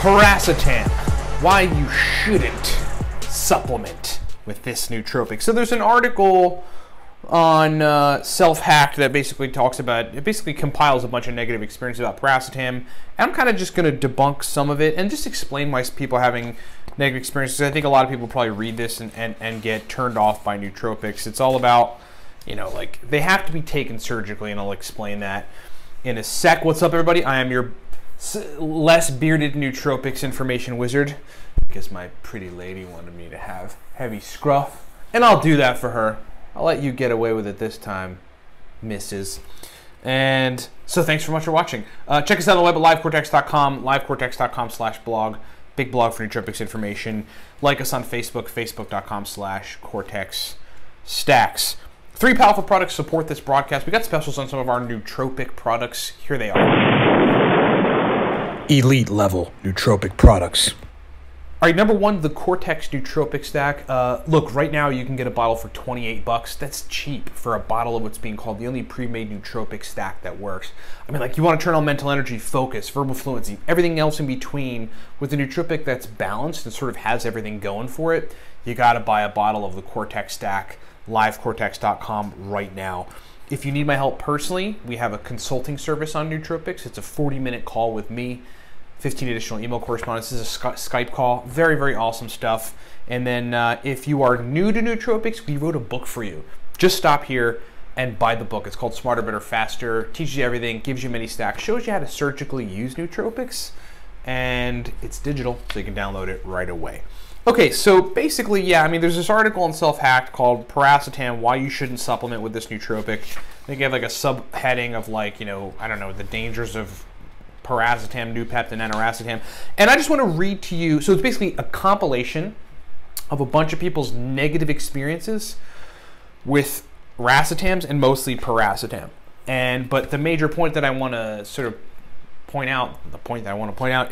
Paracetam, why you shouldn't supplement with this nootropic. So there's an article on Self-Hacked that basically talks about, it basically compiles a bunch of negative experiences about paracetam, and I'm kind of just going to debunk some of it and just explain why people are having negative experiences. I think a lot of people probably read this and get turned off by nootropics. It's all about, you know, like, they have to be taken surgically, and I'll explain that in a sec. What's up, everybody? I am your less bearded nootropics information wizard, because my pretty lady wanted me to have heavy scruff, and I'll do that for her. I'll let you get away with it this time, Mrs. And so thanks so much for watching. Check us out on the web at livecortex.com, livecortex.com/blog. Big blog for nootropics information. Like us on Facebook, facebook.com/cortexstacks. 3 powerful products support this broadcast. We got specials on some of our nootropic products. Here they are. Elite level nootropic products. All right, number 1, the Cortex Nootropic Stack. Look, right now you can get a bottle for 28 bucks. That's cheap for a bottle of what's being called the only pre-made nootropic stack that works. I mean, like, you want to turn on mental energy, focus, verbal fluency, everything else in between with a nootropic that's balanced and sort of has everything going for it. You got to buy a bottle of the Cortex Stack, livecortex.com right now. If you need my help personally, we have a consulting service on nootropics. It's a 40-minute call with me. 15 additional email correspondence. This is a Skype call. Very, very awesome stuff. And then if you are new to nootropics, we wrote a book for you. Just stop here and buy the book. It's called Smarter, Better, Faster. Teaches you everything, gives you many stacks, shows you how to surgically use nootropics, and it's digital, so you can download it right away. Okay, so basically, yeah, I mean, there's this article on Self-Hacked called Paracetam, Why You Shouldn't Supplement with This Nootropic. I think you have like a subheading of, like, you know, I don't know, the dangers of paracetam, Noopept, and aniracetam. And I just want to read to you, so it's basically a compilation of a bunch of people's negative experiences with racetams and mostly paracetam. But the major point that I want to sort of point out,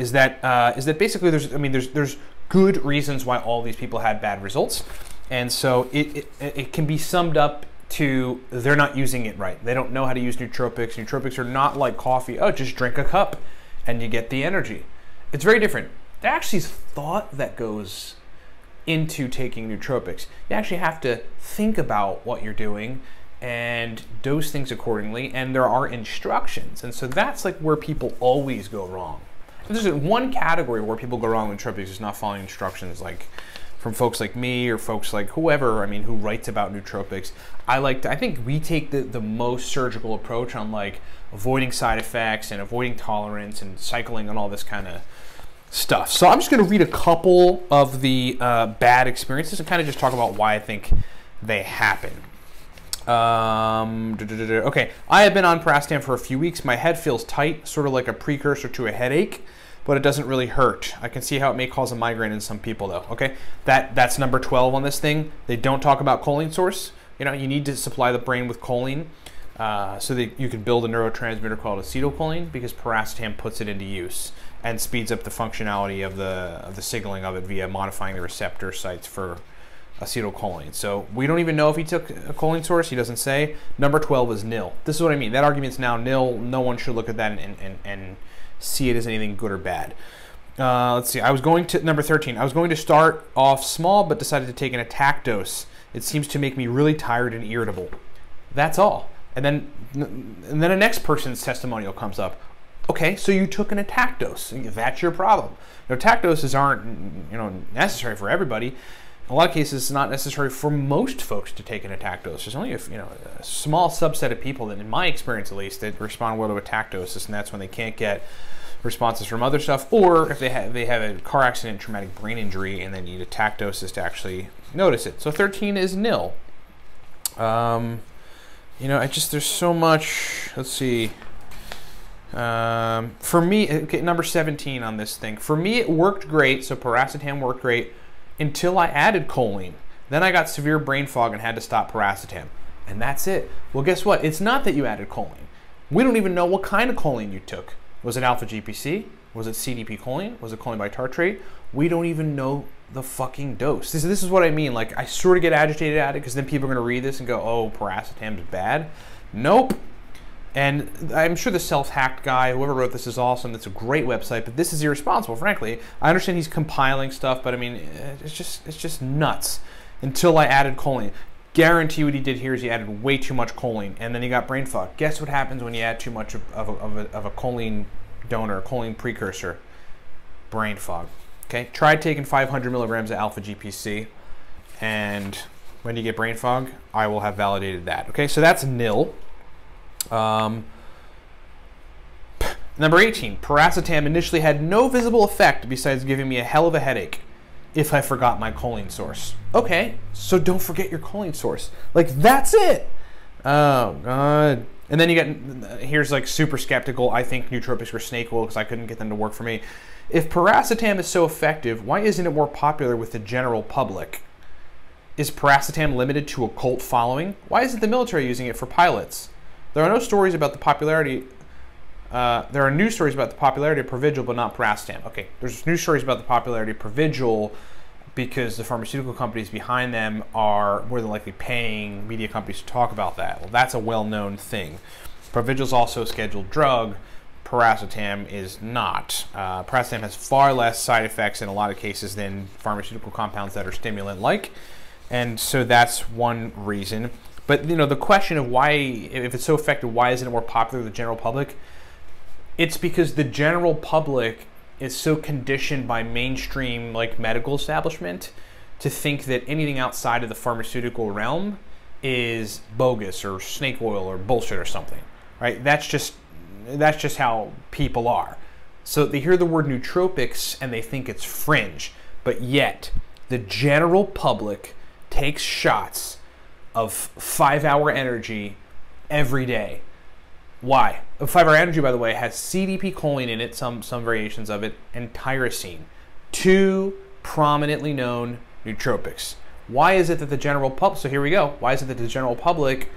is that basically there's good reasons why all these people had bad results. And so it can be summed up to they're not using it right. They don't know how to use nootropics. Nootropics are not like coffee. Oh, just drink a cup and you get the energy. It's very different. There actually is thought that goes into taking nootropics. You actually have to think about what you're doing and dose things accordingly, and there are instructions. And so that's like where people always go wrong. If there's one category where people go wrong with nootropics is not following instructions, like from folks like me or folks like whoever, I mean, who writes about nootropics. I think we take the most surgical approach on, like, avoiding side effects and avoiding tolerance and cycling and all this kind of stuff. So I'm just going to read a couple of the bad experiences and kind of just talk about why I think they happen. Okay, I have been on paracetam for a few weeks. My head feels tight, sort of like a precursor to a headache, but it doesn't really hurt. I can see how it may cause a migraine in some people, though. Okay, that's number 12 on this thing. They don't talk about choline source. You know, you need to supply the brain with choline so that you can build a neurotransmitter called acetylcholine, because paracetam puts it into use and speeds up the functionality of the signaling of it via modifying the receptor sites for acetylcholine. So we don't even know if he took a choline source. He doesn't say. Number 12 is nil. This is what I mean. That argument's now nil. No one should look at that and see it as anything good or bad. Let's see. Number 13. I was going to start off small, but decided to take an attack dose. It seems to make me really tired and irritable. That's all. And then a next person's testimonial comes up. Okay, so you took an attack dose. That's your problem. Now, attack doses aren't, you know, necessary for everybody. In a lot of cases, it's not necessary for most folks to take an attack dose. There's only a small subset of people that, in my experience at least, that respond well to attack doses, and that's when they can't get responses from other stuff, or if they have a car accident, traumatic brain injury, and they need attack doses to actually notice it. So 13 is nil. You know, there's so much. Let's see. For me, okay, number 17 on this thing. For me, it worked great. So paracetam worked great until I added choline. Then I got severe brain fog and had to stop paracetam. And that's it. Well, guess what? It's not that you added choline. We don't even know what kind of choline you took. Was it alpha GPC? Was it CDP choline? Was it choline bitartrate? We don't even know the fucking dose. This is what I mean. Like, I sort of get agitated at it because then people are going to read this and go, oh, paracetam's bad. Nope. And I'm sure the self-hacked guy, whoever wrote this, is awesome. It's a great website, but this is irresponsible, frankly. I understand he's compiling stuff, but I mean, it's just nuts. Until I added choline. Guarantee what he did here is he added way too much choline, and then he got brain fog. Guess what happens when you add too much of a choline donor, a choline precursor? Brain fog. Okay, try taking 500 milligrams of alpha GPC, and when you get brain fog, I will have validated that. Okay, so that's nil. Number 18, paracetam initially had no visible effect besides giving me a hell of a headache if I forgot my choline source. Okay, so don't forget your choline source. Like, that's it. Oh, God. And then you get, here's like super skeptical. I think nootropics were snake oil because I couldn't get them to work for me. If paracetam is so effective, why isn't it more popular with the general public? Is paracetam limited to a cult following? Why isn't the military using it for pilots? There are no stories about the popularity. There are news stories about the popularity of Provigil, but not paracetam. Okay, there's news stories about the popularity of Provigil because the pharmaceutical companies behind them are more than likely paying media companies to talk about that. Well, that's a well-known thing. Provigil is also a scheduled drug. Paracetam is not. Paracetam has far less side effects in a lot of cases than pharmaceutical compounds that are stimulant-like, and so that's one reason. But you know, the question of why, if it's so effective, why isn't it more popular with the general public? It's because the general public is so conditioned by mainstream like medical establishment to think that anything outside of the pharmaceutical realm is bogus or snake oil or bullshit or something, right? That's just how people are. So they hear the word nootropics and they think it's fringe, but yet the general public takes shots of 5-hour energy every day. Why? 5-hour energy, by the way, has CDP choline in it, some variations of it, and tyrosine, two prominently known nootropics. Why is it that the general public, so here we go, why is it that the general public,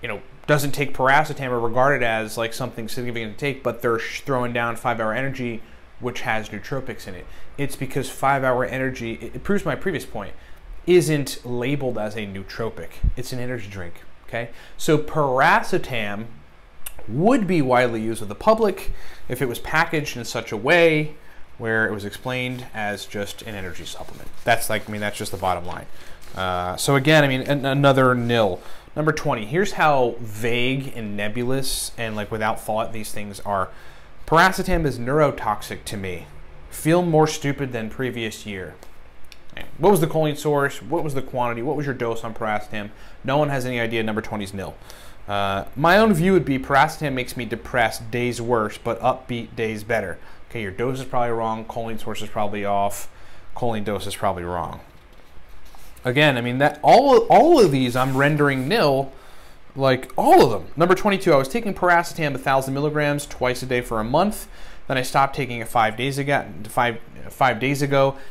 you know, doesn't take paracetam or regard it as like something significant to take, but they're throwing down 5-hour energy, which has nootropics in it? It's because 5-hour energy, it proves my previous point, isn't labeled as a nootropic. It's an energy drink, okay? So paracetam would be widely used with the public if it was packaged in such a way where it was explained as just an energy supplement. That's like, I mean, that's just the bottom line. So again, I mean, another nil. Number 20, here's how vague and nebulous and like without thought these things are. Paracetam is neurotoxic to me. Feel more stupid than previous year. What was the choline source? What was the quantity? What was your dose on paracetam? No one has any idea. Number 20 is nil. My own view would be paracetam makes me depressed, days worse, but upbeat, days better. Okay, your dose is probably wrong. Choline source is probably off. Choline dose is probably wrong. Again, I mean, that all of these I'm rendering nil, like all of them. Number 22, I was taking paracetam 1,000 milligrams twice a day for a month. Then I stopped taking it 5 days ago,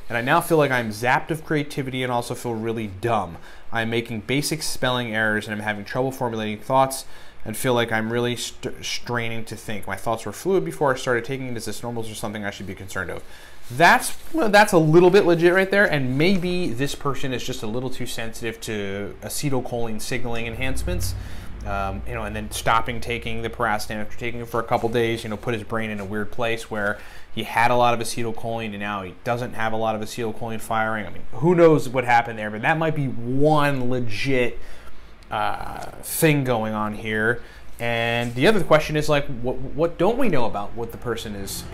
and I now feel like I'm zapped of creativity and also feel really dumb. I'm making basic spelling errors and I'm having trouble formulating thoughts and feel like I'm really straining to think. My thoughts were fluid before I started taking it. Is this normal or something I should be concerned of? That's a little bit legit right there, and maybe this person is just a little too sensitive to acetylcholine signaling enhancements. You know, and then stopping taking the paracetam after taking it for a couple days, you know, put his brain in a weird place where he had a lot of acetylcholine and now he doesn't have a lot of acetylcholine firing. I mean, who knows what happened there, but that might be one legit thing going on here. And the other question is like, what don't we know about what the person is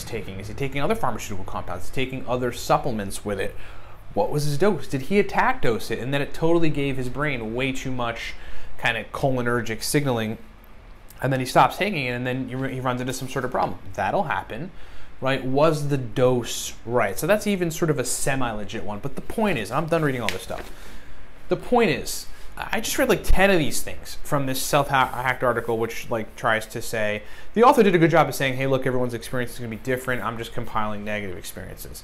taking? Is he taking other pharmaceutical compounds? Is he taking other supplements with it? What was his dose? Did he attack dose it? And then it totally gave his brain way too much kind of cholinergic signaling, and then he stops taking it, and then he runs into some sort of problem. That'll happen, right? Was the dose right? So that's even sort of a semi-legit one. But the point is, I'm done reading all this stuff. The point is, I just read like 10 of these things from this self-hacked article, which like tries to say, the author did a good job of saying, hey, look, everyone's experience is going to be different. I'm just compiling negative experiences.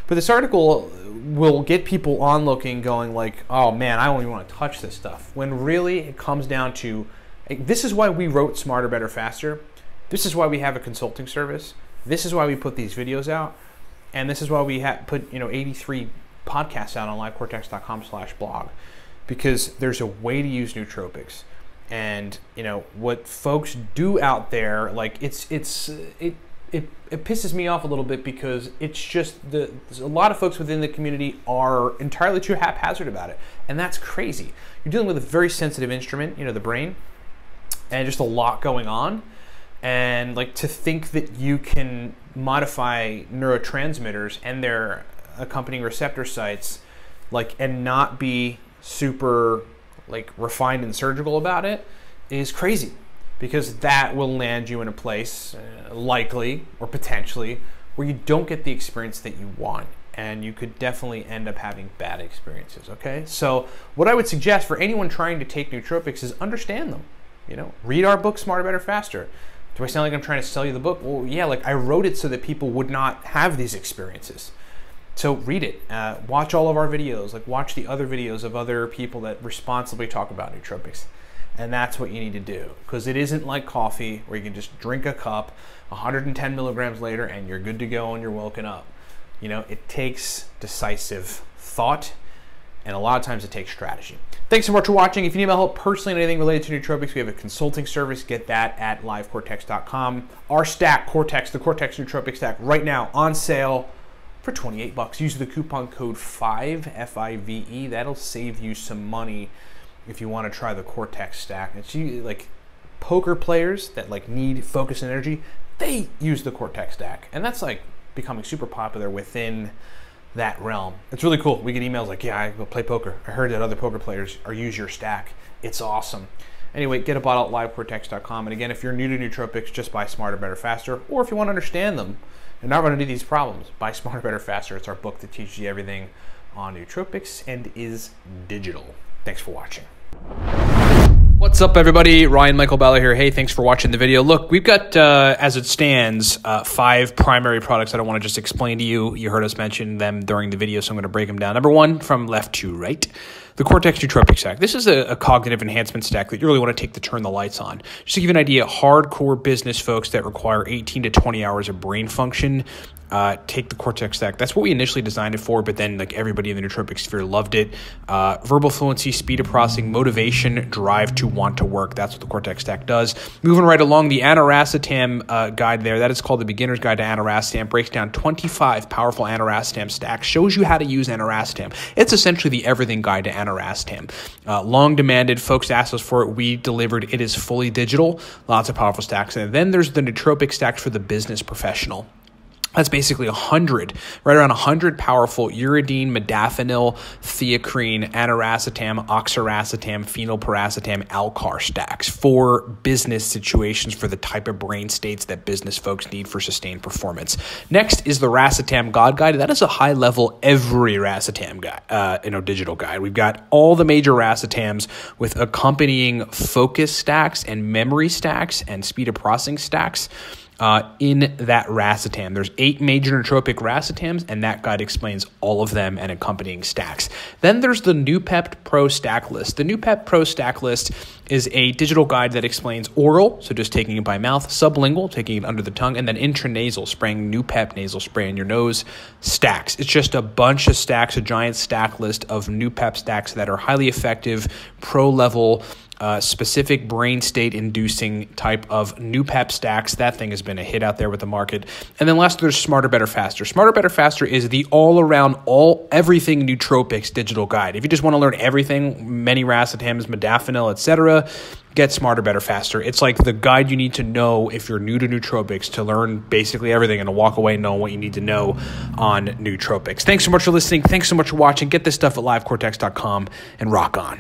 But this article will get people onlooking going like, oh man, I don't even want to touch this stuff. When really it comes down to, this is why we wrote Smarter, Better, Faster. This is why we have a consulting service. This is why we put these videos out. And this is why we put 83 podcasts out on livecortex.com/blog. Because there's a way to use nootropics. And you know what folks do out there, like it pisses me off a little bit, because it's just a lot of folks within the community are entirely too haphazard about it, and that's crazy. You're dealing with a very sensitive instrument, you know, the brain, and just a lot going on. And like, to think that you can modify neurotransmitters and their accompanying receptor sites, like, and not be super like refined and surgical about it, is crazy, because that will land you in a place likely or potentially where you don't get the experience that you want, and you could definitely end up having bad experiences. Okay, so what I would suggest for anyone trying to take nootropics is understand them. You know, read our book, Smarter, Better, Faster. Do I sound like I'm trying to sell you the book? Well, yeah, like I wrote it so that people would not have these experiences. So read it, watch all of our videos, like watch the other videos of other people that responsibly talk about nootropics. And that's what you need to do, because it isn't like coffee where you can just drink a cup 110 milligrams later and you're good to go and you're woken up. You know, it takes decisive thought, and a lot of times it takes strategy. Thanks so much for watching. If you need my help personally on anything related to nootropics, we have a consulting service. Get that at livecortex.com. Our stack, Cortex, the Cortex Nootropic Stack, right now on sale for 28 bucks. Use the coupon code 5, F-I-V-E. That'll save you some money if you want to try the Cortex stack. It's like poker players that like need focus and energy, they use the Cortex stack. And that's like becoming super popular within that realm. It's really cool. We get emails like, yeah, I go play poker. I heard that other poker players use your stack. It's awesome. Anyway, get a bottle at livecortex.com. And again, if you're new to nootropics, just buy Smarter, Better, Faster. Or if you want to understand them and not run into these problems, buy Smarter, Better, Faster. It's our book that teaches you everything on nootropics and is digital. Thanks for watching. What's up, everybody? Ryan Michael Balla here. Hey, thanks for watching the video. Look, we've got, as it stands, 5 primary products that I want to just explain to you. You heard us mention them during the video, so I'm going to break them down. Number 1, from left to right, the Cortex Nootropic Stack. This is a cognitive enhancement stack that you really want to take to turn the lights on. Just to give you an idea, hardcore business folks that require 18 to 20 hours of brain function, take the Cortex Stack. That's what we initially designed it for, but then like everybody in the nootropic sphere loved it. Verbal fluency, speed of processing, motivation, drive to want to work. That's what the Cortex Stack does. Moving right along, the aniracetam guide there, that is called the Beginner's Guide to Aniracetam, breaks down 25 powerful aniracetam stacks, shows you how to use aniracetam. It's essentially the everything guide to aniracetam. Long demanded, folks asked us for it, we delivered. It is fully digital, lots of powerful stacks. And then there's the Nootropic Stack for the business professional. That's basically 100, right around 100 powerful uridine, modafinil, theacrine, aniracetam, oxiracetam, phenylpiracetam, alcar stacks for business situations, for the type of brain states that business folks need for sustained performance. Next is the Racetam God Guide. That is a high-level every racetam guide, digital guide. We've got all the major racetams with accompanying focus stacks and memory stacks and speed of processing stacks. In that racetam. There's 8 major nootropic racetams, and that guide explains all of them and accompanying stacks. Then there's the Noopept Pro Stack List. The Noopept Pro Stack List is a digital guide that explains oral, so just taking it by mouth, sublingual, taking it under the tongue, and then intranasal, spraying Noopept nasal spray in your nose, stacks. It's just a bunch of stacks, a giant stack list of Noopept stacks that are highly effective, pro-level, specific brain state inducing type of Noopept stacks. That thing has been a hit out there with the market. And then last, there's Smarter, Better, Faster. Smarter, Better, Faster is the all-around, everything nootropics digital guide. If you just want to learn everything, many racetams, modafinil, etc., get Smarter, Better, Faster. It's like the guide you need to know if you're new to nootropics, to learn basically everything and to walk away knowing what you need to know on nootropics. Thanks so much for listening. Thanks so much for watching. Get this stuff at livecortex.com and rock on.